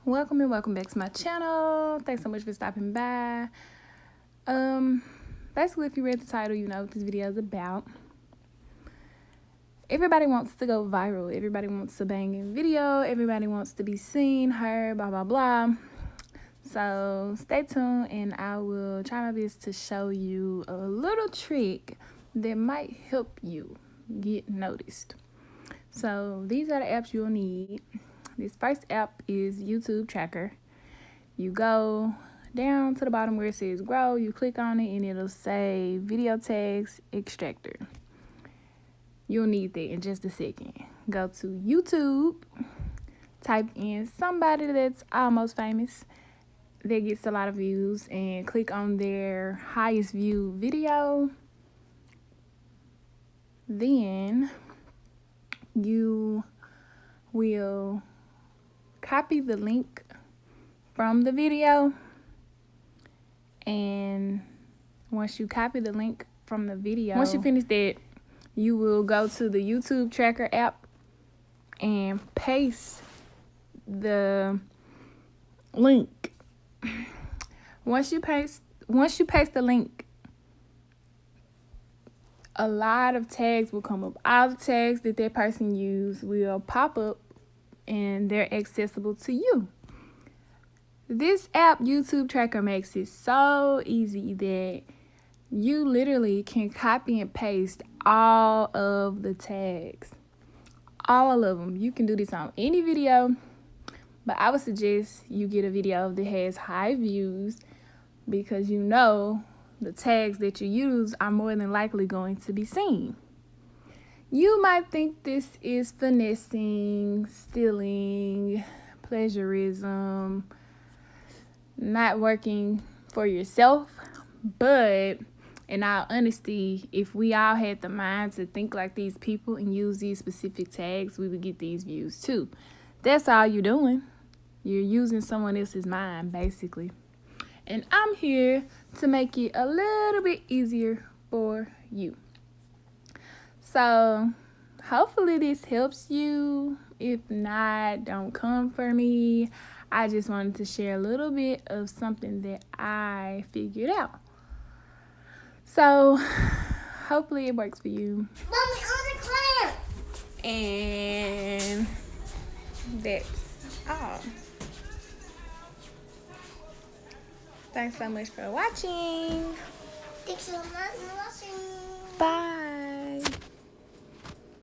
Welcome and welcome back to my channel. Thanks so much for stopping by. Basically, if you read the title, you know what this video is about. Everybody wants to go viral. Everybody wants a banging video. Everybody wants to be seen, heard, blah, blah, blah. So stay tuned and I will try my best to show you a little trick that might help you get noticed. So these are the apps you'll need. This first app is YouTube Tracker. You go down to the bottom where it says grow, you click on it and it'll say video tags extractor. You'll need that in just a second. Go to YouTube, type in somebody that's almost famous that gets a lot of views and click on their highest viewed video. Then you will copy the link from the video, and once you copy the link from the video, once you finish that, you will go to the YouTube Tracker app and paste the link. Once you paste the link, a lot of tags will come up. All the tags that person used will pop up and they're accessible to you. This app, YouTube Tracker, makes it so easy that you literally can copy and paste all of the tags. All of them. You can do this on any video, but I would suggest you get a video that has high views because you know the tags that you use are more than likely going to be seen. You might think this is finessing, stealing, plagiarism, not working for yourself, but in all honesty, if we all had the mind to think like these people and use these specific tags, we would get these views too. That's all you're doing. You're using someone else's mind, basically. And I'm here to make it a little bit easier for you. So hopefully this helps you. If not, don't come for me. I just wanted to share a little bit of something that I figured out. So hopefully it works for you. Mommy, on the clamp. And that's all. Thanks so much for watching. Thanks so much for watching. Bye.